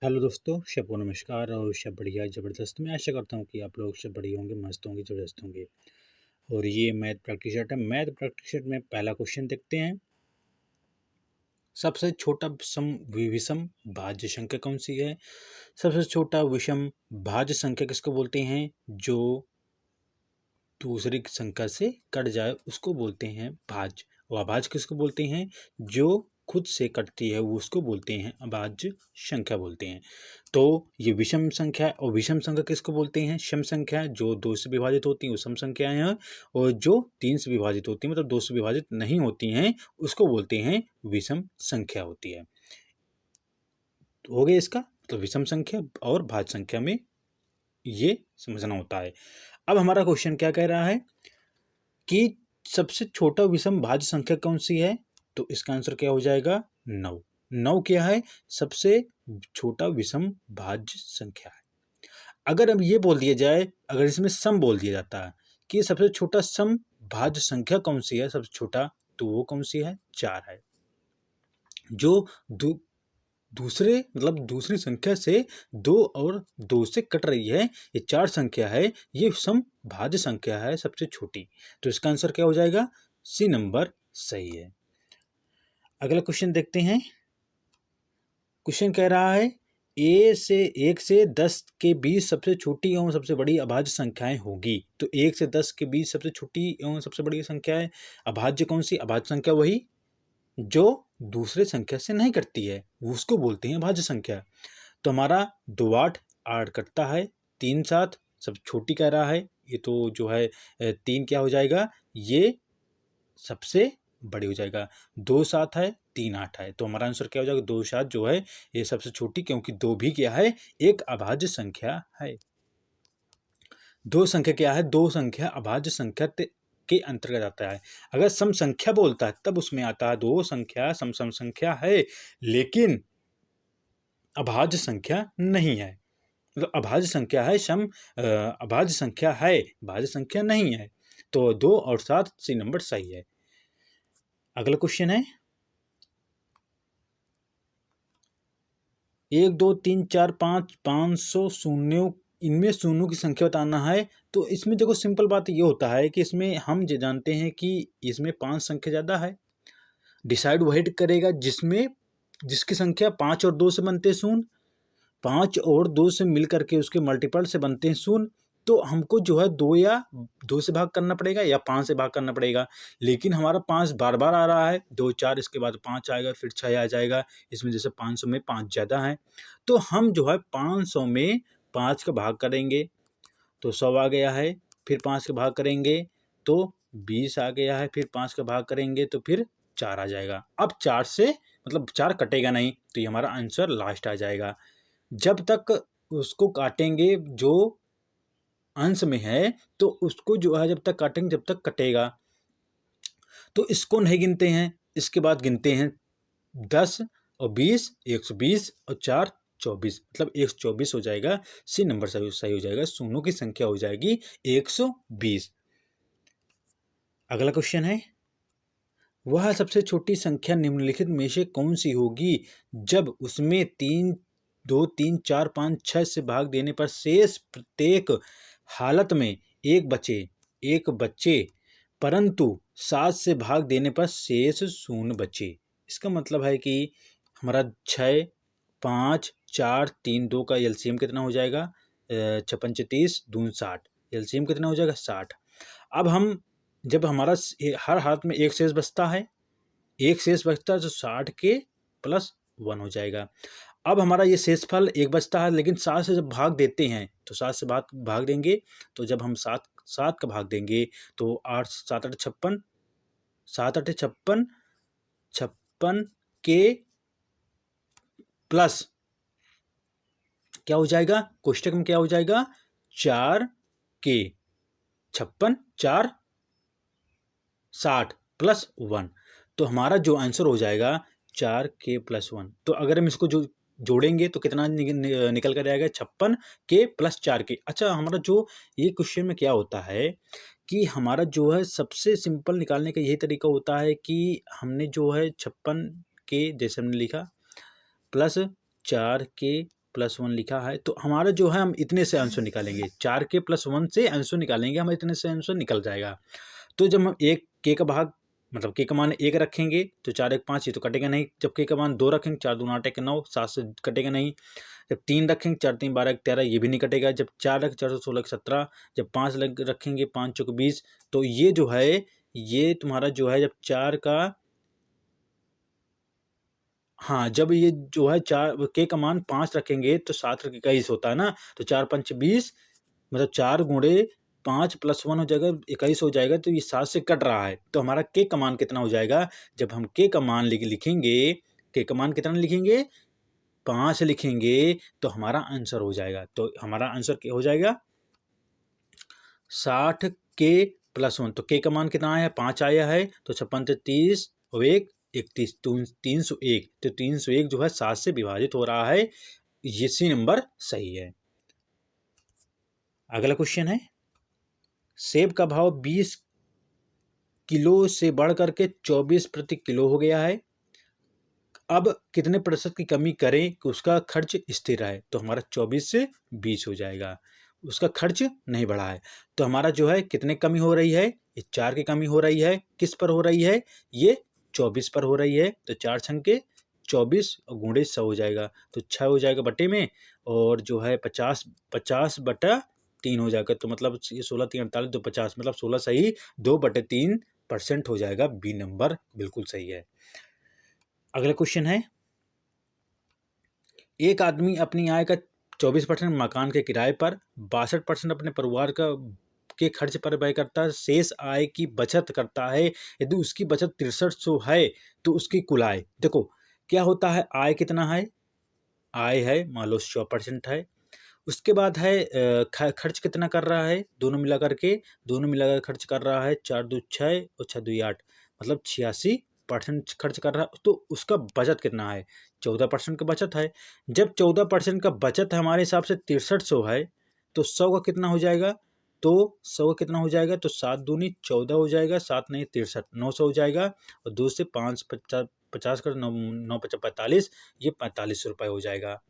Hello दोस्तों, सबको नमस्कार और सब बढ़िया ज़बरदस्त। मैं आशा करता हूँ कि आप लोग सब बढ़िया होंगे, मस्त होंगे, ज़बरदस्त होंगे। और ये मैथ प्रैक्टिस सेट है। मैथ प्रैक्टिस सेट में पहला क्वेश्चन देखते हैं। सबसे छोटा विषम भाज्य संख्या कौन सी है? सबसे छोटा विषम भाज्य संख्या किसको बोलते हैं? जो दूसरी संख्या से कट जाए उसको बोलते हैं भाज्य। और अभाज्य किसको बोलते हैं? जो खुद से कटती है वो उसको बोलते हैं अभाज्य संख्या बोलते हैं। तो ये विषम संख्या और विषम संख्या किसको बोलते हैं? सम संख्या जो दो से विभाजित होती हैं वो सम संख्याएं हैं, और जो तीन से विभाजित होती हैं मतलब दो से विभाजित नहीं होती हैं उसको बोलते हैं विषम संख्या होती है। तो हो गया इसका तो विषम संख्या और भाज्य संख्या में ये समझना होता है। अब हमारा क्वेश्चन क्या कह रहा है कि सबसे छोटा विषम भाज्य संख्या कौन सी है? तो इसका आंसर क्या हो जाएगा? 9। 9 क्या है? सबसे छोटा विषम भाज्य संख्या है। अगर अब ये बोल दिया जाए, अगर इसमें सम बोल दिया जाता है कि सबसे छोटा सम भाज्य संख्या कौन सी है सबसे छोटा, तो वो कौन सी है? 4 है। जो दूसरे मतलब दूसरी संख्या से 2 और 2 से कट रही है, ये 4 संख्या है, ये सम भाज्य संख्या है सबसे छोटी। तो इसका आंसर क्या हो जाएगा? सी नंबर सही है। अगला क्वेश्चन देखते हैं। क्वेश्चन कह रहा है ए से 1 से 10 के बीच सबसे छोटी एवं सबसे बड़ी अभाज्य संख्याएं होगी। तो 1 से 10 के बीच सबसे छोटी एवं सबसे बड़ी संख्या है अभाज्य कौन सी? अभाज्य संख्या वही जो दूसरे संख्या से नहीं कटती है, उसको बोलते हैं भाज्य संख्या। तो हमारा 2 8 8 कटता है, 3 7 सब छोटी कह रहा है, ये तो जो है 3 क्या हो जाएगा? ये सबसे बड़ी हो जाएगा। 2 7 है, 3 8 है, तो हमारा आंसर क्या हो जाएगा? 2 7 जो है ये सबसे छोटी, क्योंकि 2 भी क्या है? एक अभाज्य संख्या है। 2 संख्या क्या है? 2 संख्या अभाज्य संख्या के अंतर्गत आता है। अगर सम संख्या बोलता है तब उसमें आता है 2 संख्या सम संख्या है, लेकिन अभाज्य संख्या नहीं है। मतलब अभाज्य संख्या है अभाज्य संख्या है, भाज्य संख्या नहीं है। तो 2 और 7 सी नंबर सही है। अगला क्वेश्चन है 1 2 3 4 5 500 शून्यों, इनमें शून्यों की संख्या बताना है। तो इसमें देखो सिंपल बात ये होता है कि इसमें हम जानते हैं कि इसमें 5 संख्या ज़्यादा है। डिसाइड वही करेगा जिसकी संख्या 5 और 2 से बनते हैं शून्य, 5 और 2 से मिल करके उसके मल्टीपल से बनते हैं शून्य। तो हमको जो है 2 या 2 से भाग करना पड़ेगा या 5 से भाग करना पड़ेगा। लेकिन हमारा 5 बार बार आ रहा है, 2 4 इसके बाद 5 आएगा, फिर 6 आ जाएगा। इसमें जैसे 500 में 5 ज़्यादा है, तो हम जो है 500 में 5 का भाग करेंगे तो 100 आ गया है। फिर 5 का भाग करेंगे तो 20 आ गया है। फिर 5 का भाग करेंगे तो फिर 4 आ जाएगा। अब 4 से मतलब 4 कटेगा नहीं, तो ये हमारा आंसर लास्ट आ जाएगा। जब तक उसको काटेंगे जो अंश में है, तो उसको जो है जब तक काटेंगे जब तक कटेगा। तो इसको नहीं गिनते हैं, इसके बाद गिनते हैं 10 और 20, 120 और 4 24, मतलब 124 हो जाएगा। सी नंबर सही हो जाएगा। शून्यों की संख्या हो जाएगी 120। अगला क्वेश्चन है वह सबसे छोटी संख्या निम्नलिखित में से कौन सी होगी जब उसमें 3 2 3 4 5 6 से भाग देने पर शेष प्रत्येक हालत में एक बचे परंतु 7 से भाग देने पर शेष शून्य बचे। इसका मतलब है कि हमारा 6 5 4 3 2 का एलसीएम कितना हो जाएगा? 56 30 दून 60, एलसीएम कितना हो जाएगा? 60। अब हम जब हमारा हर हाथ में एक शेष बचता है, एक शेष बचता है तो 60 के प्लस 1 हो जाएगा। अब हमारा ये शेषफल एक बचता है, लेकिन 7 से जब भाग देते हैं तो 7 से भाग देंगे, तो जब हम 7 का भाग देंगे तो 8 7 8 56, 7 8 56, 56 के प्लस क्या हो जाएगा? कोष्टक में क्या हो जाएगा? 4 के 56 4 60 प्लस 1, तो हमारा जो आंसर हो जाएगा 4 के प्लस 1। तो अगर हम इसको जो जोड़ेंगे तो कितना निकल कर आएगा? 56 के प्लस 4 के। अच्छा, हमारा जो ये क्वेश्चन में क्या होता है कि हमारा जो है सबसे सिंपल निकालने का यही तरीका होता है कि हमने जो है 56 के जैसे हमने लिखा प्लस 4 के +1 लिखा है, तो हमारा जो है हम इतने से आंसर निकालेंगे, 4 के +1 से आंसर निकालेंगे, हम इतने से आंसर निकल जाएगा। तो जब हम एक के का भाग मतलब के का मान 1 रखेंगे तो 4 1 5, ये तो कटेगा नहीं। जब के का मान 2 रखेंगे, 4 दूना 8 1 9, 7 से कटेगा नहीं। जब 3 रखेंगे, 4 3 12 1 13, ये भी नहीं कटेगा। जब 4 रखें, 4 16 17, जब 5 रखेंगे, 5 चौक 20, तो ये जो है ये तुम्हारा जो है जब 4 का हाँ, जब ये जो है 4 के का मान 5 रखेंगे तो 7 रख 21 होता है ना, तो 4 पंच 20, मतलब 4 गुणे 5 +1 हो जाएगा, 21 हो जाएगा, तो ये 7 से कट रहा है। तो हमारा के का मान कितना हो जाएगा? जब हम के का मान लिखेंगे, के का मान कितना लिखेंगे? 5 लिखेंगे, तो हमारा आंसर हो जाएगा। तो हमारा आंसर क्या हो जाएगा? 60 के +1। तो के का मान कितना आया है? 5 आया है, तो 56 30 और 1 31, 301। तो 301 जो है 7 से विभाजित हो रहा है, ये सी नंबर सही है। अगला क्वेश्चन है, सेब का भाव 20 किलो से बढ़ करके 24 प्रति किलो हो गया है। अब कितने प्रतिशत की कमी करें कि उसका खर्च स्थिर रहे? तो हमारा 24 से 20 हो जाएगा, उसका खर्च नहीं बढ़ा है। तो हमारा जो है कितने कमी हो रही है? ये 4 की कमी हो रही है। किस पर हो रही है? ये 24 पर हो रही है। तो 4 छंके 24 और गुणे 100 हो जाएगा, तो 6 हो जाएगा बटे में, और जो है 50/3 हो जाएगा। तो मतलब ये 16 3 48 2 50, मतलब 16 सही 2/3% हो जाएगा। बी नंबर बिल्कुल सही है। अगला क्वेश्चन है, एक आदमी अपनी आय का 24% मकान के किराए पर, 62% अपने परिवार का के खर्च पर व्यय करता है, शेष आय की बचत करता है। यदि उसकी बचत 6300 है तो उसकी कुल आय, देखो क्या होता है, आय कितना है? आय है मान लो 100% है। उसके बाद है खर्च कितना कर रहा है? दोनों मिला करके, दोनों मिलाकर खर्च कर रहा है 4 2 6 और 6 2 8, मतलब 86% खर्च कर रहा है। तो उसका बचत कितना है? 14% का बचत है। जब 14% का बचत हमारे हिसाब से 6300 है, तो 100 का कितना हो जाएगा? तो 100 का कितना हो जाएगा? तो 7 दूनी 14 हो जाएगा, 7 नहीं 63, 900 हो जाएगा। और 2 से 5 50 कर 9 9 50 45, ये 4500 रुपये हो जाएगा।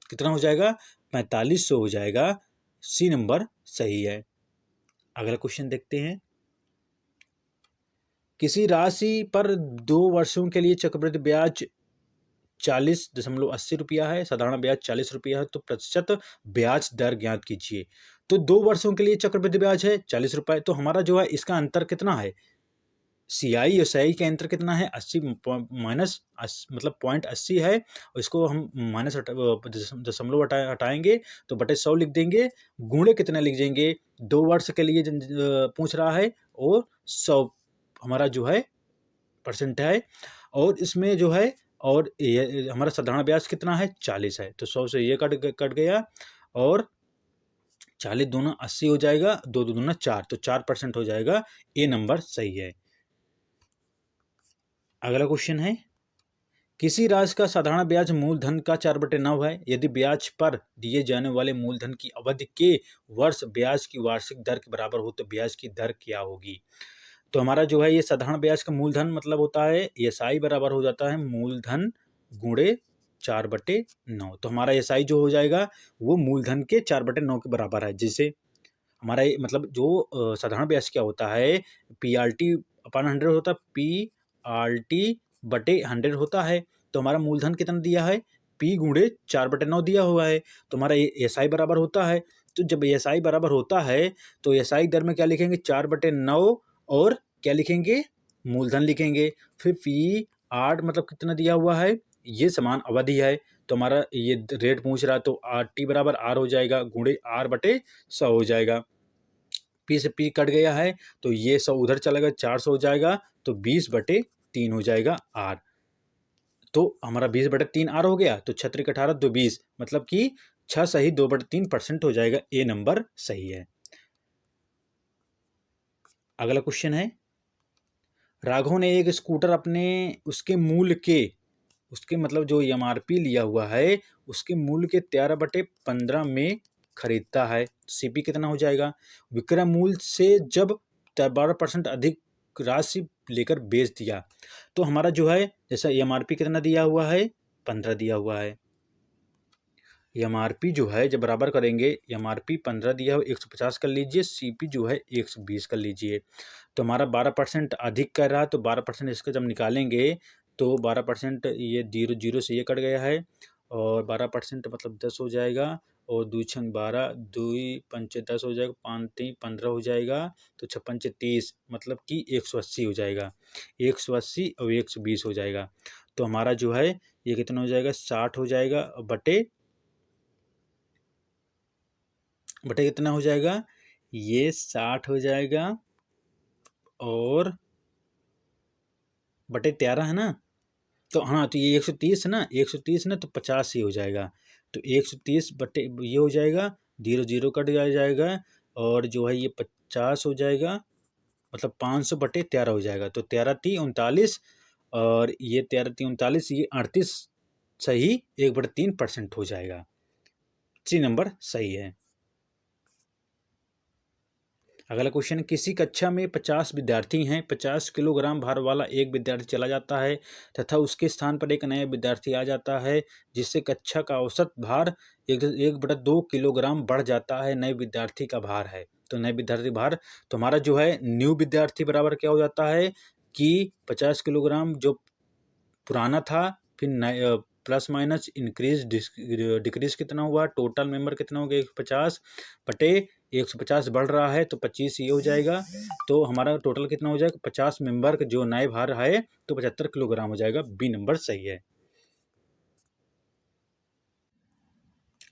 कितना हो जाएगा? 4500 हो जाएगा। सी नंबर सही है। अगला क्वेश्चन देखते हैं, किसी राशि पर 2 वर्षों के लिए चक्रवृद्धि ब्याज 40.80 रुपया है, साधारण ब्याज 40 रुपया है, तो प्रतिशत ब्याज दर ज्ञात कीजिए। तो 2 वर्षों के लिए चक्रवृद्धि ब्याज है 40 रुपये, तो हमारा जो है इसका अंतर कितना है? सीआई और सीआई का अंतर कितना है? 80 माइनस मतलब 0.80 है, और इसको हम माइनस दशमलव हटाएंगे तो बटे 100 लिख देंगे। गुणे कितना लिख देंगे? 2 वर्ष के लिए पूछ रहा है, और 100 हमारा जो है परसेंट है, और इसमें जो है, और ये हमारा साधारण ब्याज कितना है? 40 है, तो 100 से ये कट गया, और 40 दूना 80 हो जाएगा, 2 दूना 4, तो 4% हो जाएगा। ए नंबर सही है। अगला क्वेश्चन है, किसी राशि का साधारण ब्याज मूलधन का 4/9 है। यदि ब्याज पर दिए जाने वाले मूलधन की अवधि के वर्ष ब्याज की वार्षिक दर के बराबर हो तो ब्याज की दर क्या होगी? तो हमारा जो है ये साधारण ब्याज का मूलधन मतलब होता है एसआई बराबर हो जाता है मूलधन गुणे 4/9। तो हमारा एसआई जो हो जाएगा वो मूलधन के 4/9 के बराबर है। जिसे हमारा मतलब जो साधारण ब्याज क्या होता है, PRT/100 होता है, PRT/100 होता है। तो हमारा मूलधन कितना दिया है? P गुणे 4/9 दिया हुआ है, तो हमारा एसआई बराबर होता है। तो जब एसआई बराबर होता है तो एसआई दर में क्या लिखेंगे? 4/9, और क्या लिखेंगे? मूलधन लिखेंगे। फिर P8 मतलब कितना दिया हुआ है? ये समान अवधि है, तो हमारा ये रेट पूछ रहा है, तो RT बराबर R हो जाएगा, गुणे R/100 हो जाएगा। P से P कट गया है, तो ये 100 उधर चला गया, 400 हो जाएगा, तो 20/3 हो जाएगा R। तो हमारा 20/3 R हो गया, तो 6 18 2 20, मतलब कि 6 सही 2/3% हो जाएगा। ए नंबर सही है। अगला क्वेश्चन है, राघव ने एक स्कूटर अपने उसके मूल्य के उसके मतलब जो MRP लिया हुआ है उसके मूल्य के 13/15 में खरीदता है। CP कितना हो जाएगा? विक्रय मूल्य से जब 12% अधिक राशि लेकर बेच दिया, तो हमारा जो है जैसा MRP कितना दिया हुआ है? 15 दिया हुआ है। एमआरपी जो है जब बराबर करेंगे, एमआरपी 15 दिया हो 150 कर लीजिए, सीपी जो है 120 कर लीजिए। तो हमारा 12% अधिक कर रहा है, तो 12% इसका जब निकालेंगे तो 12% ये 0 से ये कट गया है, और 12% मतलब 10 हो जाएगा, और 2 छंग 12, 2 पंचे 10 हो जाएगा, 5 3 15 हो जाएगा, तो 6 पंचे 30 मतलब कि 180 हो जाएगा। 180 और 120 हो जाएगा। तो हमारा जो है ये कितना हो जाएगा, 60 हो जाएगा, बटे कितना हो जाएगा, ये 60 हो जाएगा, और बटे 13 है ना, तो हाँ, तो ये 130 है ना, 130 ना, तो 50 ही हो जाएगा। तो 130 बटे ये हो जाएगा, 0 कट जाएगा, और जो है ये 50 हो जाएगा, मतलब 500 बटे 13 हो जाएगा। तो 13 × 3 = 39, और ये 13 × 3 = 39, ये 38 सही 1/3% हो जाएगा। सी नंबर सही है। अगला क्वेश्चन, किसी कक्षा में 50 विद्यार्थी हैं, 50 किलोग्राम भार वाला एक विद्यार्थी चला जाता है तथा उसके स्थान पर एक नया विद्यार्थी आ जाता है, जिससे कक्षा का औसत भार 1/2 किलोग्राम बढ़ जाता है। नए विद्यार्थी का भार है, तो नए विद्यार्थी भार, तो हमारा जो है न्यू विद्यार्थी बराबर क्या हो जाता है कि 50 किलोग्राम जो पुराना था, फिर नए प्लस माइनस इंक्रीज डिक्रीज कितना हुआ, टोटल मेंबर कितना हो गया 150 बटे 150 बढ़ रहा है, तो 25 ये हो जाएगा। तो हमारा टोटल कितना हो जाएगा, 50 मेंबर का जो नए भार है तो 75 किलोग्राम हो जाएगा। बी नंबर सही है।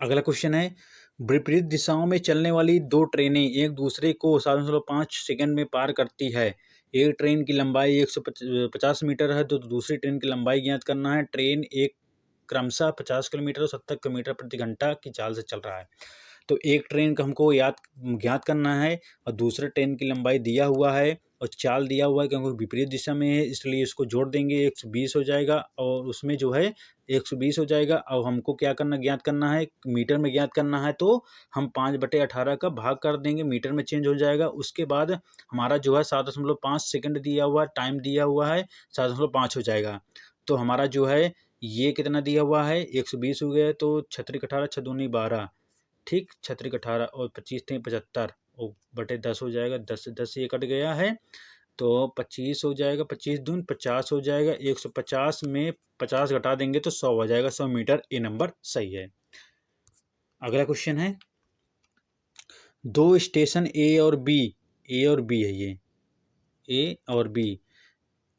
अगला क्वेश्चन है, विपरीत दिशाओं में चलने वाली दो ट्रेनें एक दूसरे को 7.5 सेकंड में पार करती है। एक ट्रेन की लंबाई 150 मीटर है, तो दूसरी ट्रेन की लंबाई ज्ञात करना है। ट्रेन एक क्रमशः 50 किलोमीटर और 70 किलोमीटर प्रति घंटा की चाल से चल रहा है। तो एक ट्रेन का हमको ज्ञात करना है, और दूसरे ट्रेन की लंबाई दिया हुआ है और चाल दिया हुआ है, क्योंकि विपरीत दिशा में है, इसलिए इसको जोड़ देंगे, 120 हो जाएगा, और उसमें जो है 120 हो जाएगा। और हमको क्या करना, ज्ञात करना है, मीटर में ज्ञात करना है, तो हम 5/18 का भाग कर देंगे, मीटर में चेंज हो जाएगा। उसके बाद हमारा जो है 7.5 सेकंड दिया हुआ है, टाइम दिया हुआ है, 7.5 हो जाएगा। तो हमारा जो है ये कितना दिया हुआ है, 120 हो गया, तो 6 × 18 6 दूनी 12, ठीक, 6 × 18 और 25 × 75 और बटे 10 हो जाएगा। 10 से 10 ये कट गया है, तो 25 हो जाएगा, 25 दून 50 हो जाएगा। 150 में 50 घटा देंगे तो 100 हो जाएगा, 100 मीटर। ए नंबर सही है। अगला क्वेश्चन है, दो स्टेशन ए और बी है, ये ए और बी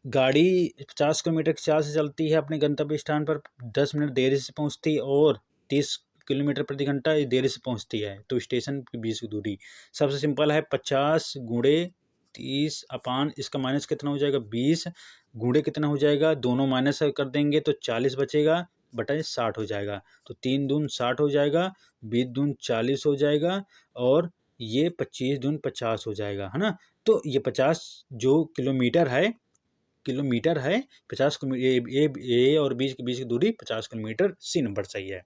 गाड़ी 50 किलोमीटर की चाल से चलती है, अपने गंतव्य स्थान पर 10 मिनट देरी से पहुंचती है, और 30 किलोमीटर प्रति घंटा देरी से पहुंचती है। तो स्टेशन के बीच की दूरी सबसे सिंपल है, 50 गुणे 30 अपान इसका माइनस कितना हो जाएगा, 20 गुणे कितना हो जाएगा, दोनों माइनस कर देंगे तो 40 बचेगा, बटा 60 हो जाएगा। तो 3 दून 60 हो जाएगा, 20 दून 40 हो जाएगा, और ये 25 दून 50 हो जाएगा, है ना। तो ये 50 जो किलोमीटर है 50 ए और बी के बीच की दूरी 50 किलोमीटर। सी नंबर सही है।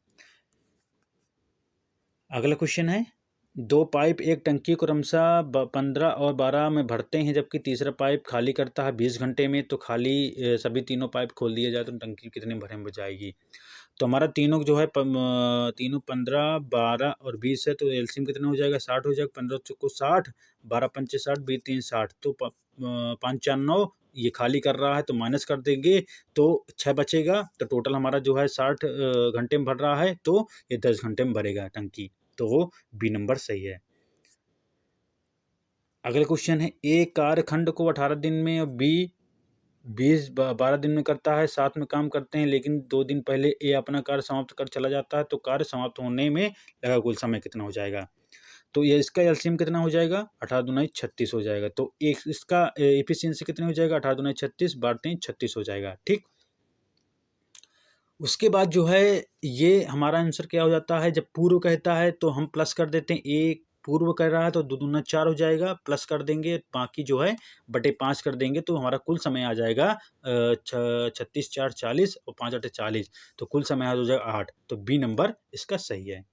अगला क्वेश्चन है, दो पाइप एक टंकी को क्रमशः 15 और 12 में भरते हैं, जबकि तीसरा पाइप खाली करता है 20 घंटे में। तो खाली सभी तीनों पाइप खोल दिए जाए तो टंकी कितने भरे में जाएगी। तो हमारा तीनों जो है तीनों 15 12 और 20 है, तो एलसीएम कितना हो जाएगा, 60 हो जाएगा। 15 चौको 60, 12 पंचे 60, 20 3 60, तो 5 4 9, ये खाली कर रहा है तो माइनस कर देंगे तो 6 बचेगा। तो टोटल हमारा जो है 60 घंटे में भर रहा है, तो ये 10 घंटे में भरेगा टंकी। तो वो बी नंबर सही है। अगला क्वेश्चन है, ए कार्यखंड को 18 दिन में और बी 12 दिन में करता है, साथ में काम करते हैं, लेकिन 2 दिन पहले ए अपना कार्य समाप्त कर चला जाता है। तो कार्य समाप्त होने में लगा कुल समय कितना हो जाएगा। तो ये इसका एलसीएम कितना हो जाएगा, 18 दूनी 36 हो जाएगा। तो एक इसका एफिशिएंसी कितनी हो जाएगा, 18 दूनी 36, 12 3 36 हो जाएगा, ठीक। उसके बाद जो है ये हमारा आंसर क्या हो जाता है, जब पूर्व कहता है तो हम प्लस कर देते हैं, एक पूर्व कर रहा है तो 2 दूना 4 हो जाएगा, प्लस कर देंगे, बाकी जो है बटे 5 कर देंगे, तो हमारा कुल समय आ जाएगा 36 4 40 और 5 8 40, तो कुल समय हो जाएगा 8। तो बी नंबर इसका सही है।